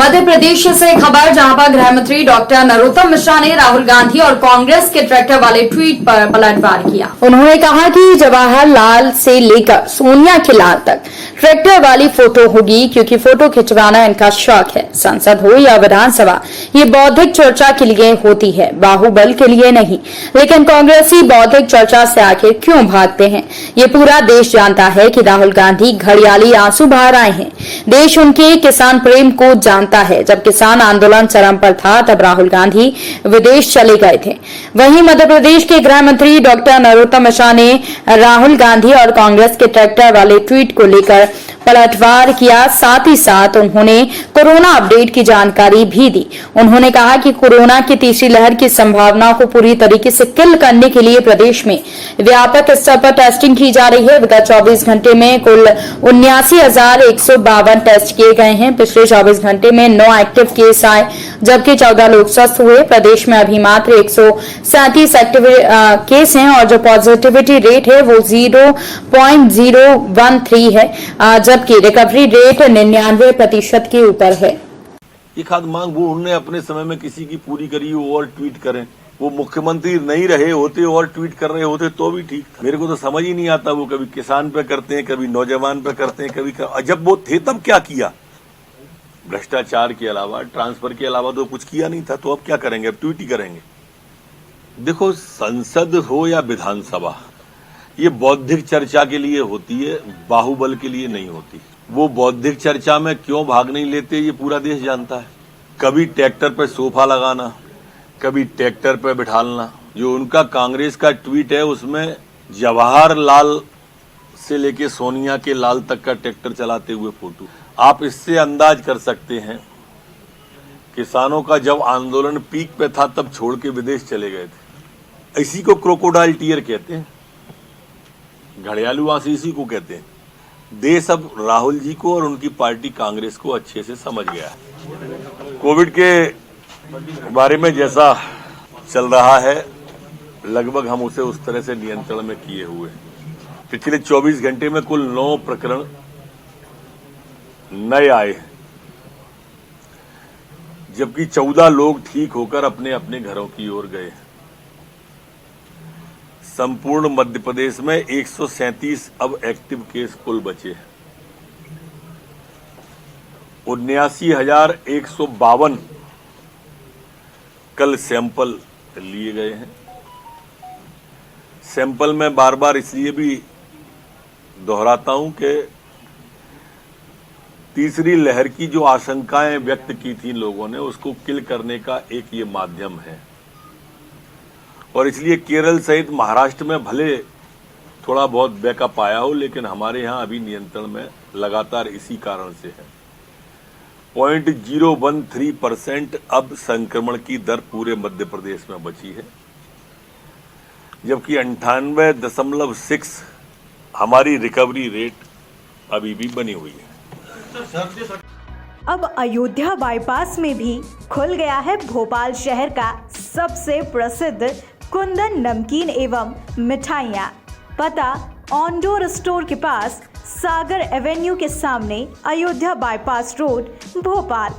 मध्य प्रदेश से खबर, जहां पर गृह मंत्री डॉक्टर नरोत्तम मिश्रा ने राहुल गांधी और कांग्रेस के ट्रैक्टर वाले ट्वीट पर पलटवार किया। उन्होंने कहा कि जवाहरलाल से लेकर सोनिया के लाल तक ट्रैक्टर वाली फोटो होगी, क्योंकि फोटो खिंचवाना इनका शौक है। संसद हो या विधानसभा, ये बौद्धिक चर्चा के लिए होती है, बाहुबल के लिए नहीं। लेकिन कांग्रेसी बौद्धिक चर्चा से आखिर क्यों भागते हैं? ये पूरा देश जानता है कि राहुल गांधी घड़ियाली आंसू बहा रहे हैं। देश उनके किसान प्रेम को जानता है। जब किसान आंदोलन चरम पर था, तब राहुल गांधी विदेश चले गए थे। वहीं मध्य प्रदेश के गृह मंत्री डॉक्टर नरोत्तम मिश्रा ने राहुल गांधी और कांग्रेस के ट्रैक्टर वाले ट्वीट को लेकर पलटवार किया। साथ ही साथ उन्होंने कोरोना अपडेट की जानकारी भी दी। उन्होंने कहा कि कोरोना की तीसरी लहर की संभावना को पूरी तरीके से किल करने के लिए प्रदेश में व्यापक स्तर पर टेस्टिंग की जा रही है। विगत 24 घंटे में कुल 79,152 टेस्ट किए गए हैं। पिछले 24 घंटे में 9 एक्टिव केस आए, जबकि 14 लोग स्वस्थ हुए। प्रदेश में अभी मात्र 137 एक्टिव केस हैं और जो पॉजिटिविटी रेट है वो 0.013 है, जबकि रिकवरी रेट 99% के ऊपर है। ये खाद मांग वो उन्होंने अपने समय में किसी की पूरी करी हो और ट्वीट करें। वो मुख्यमंत्री नहीं रहे होते और ट्वीट कर रहे होते तो भी ठीक था। मेरे को तो समझ ही नहीं आता, वो कभी किसान पे करते हैं, कभी नौजवान पे करते हैं, कभी जब वो थे तब क्या किया? भ्रष्टाचार के अलावा, ट्रांसफर के अलावा तो कुछ किया नहीं था। तो अब क्या करेंगे? अब ट्वीट ही करेंगे। देखो, संसद हो या विधानसभा, ये बौद्धिक चर्चा के लिए होती है, बाहुबल के लिए नहीं होती। वो बौद्धिक चर्चा में क्यों भाग नहीं लेते, ये पूरा देश जानता है। कभी ट्रैक्टर पे सोफा लगाना, कभी ट्रैक्टर पे बिठालना। जो उनका कांग्रेस का ट्वीट है, उसमें जवाहरलाल से लेके सोनिया के लाल तक का ट्रैक्टर चलाते हुए फोटो। आप इससे अंदाज कर सकते हैं, किसानों का जब आंदोलन पीक पे था तब छोड़ के विदेश चले गए थे। इसी को क्रोकोडाइल टीयर कहते हैं, घड़ियालू आंसू इसी को कहते हैं। देश अब राहुल जी को और उनकी पार्टी कांग्रेस को अच्छे से समझ गया है। कोविड के बारे में जैसा चल रहा है, लगभग हम उसे उस तरह से नियंत्रण में किए हुए हैं। पिछले 24 घंटे में कुल 9 प्रकरण नए आए हैं, जबकि 14 लोग ठीक होकर अपने अपने घरों की ओर गए हैं। संपूर्ण मध्य प्रदेश में 137 अब एक्टिव केस कुल बचे हैं। 79,152 कल सैंपल लिए गए हैं। सैंपल में बार बार इसलिए भी दोहराता हूं कि तीसरी लहर की जो आशंकाएं व्यक्त की थी लोगों ने, उसको किल करने का एक ये माध्यम है। और इसलिए केरल सहित महाराष्ट्र में भले थोड़ा बहुत बैकअप आया हो, लेकिन हमारे यहां अभी नियंत्रण में लगातार इसी कारण से है। 0.013% अब संक्रमण की दर पूरे मध्य प्रदेश में बची है, जबकि 98.6 हमारी रिकवरी रेट अभी भी बनी हुई है। अब अयोध्या बाईपास में भी खुल गया है भोपाल शहर का सबसे प्रसिद्ध कुंदन नमकीन एवं मिठाइयाँ। पता ऑनडोर स्टोर के पास, सागर एवेन्यू के सामने, अयोध्या बाईपास रोड, भोपाल।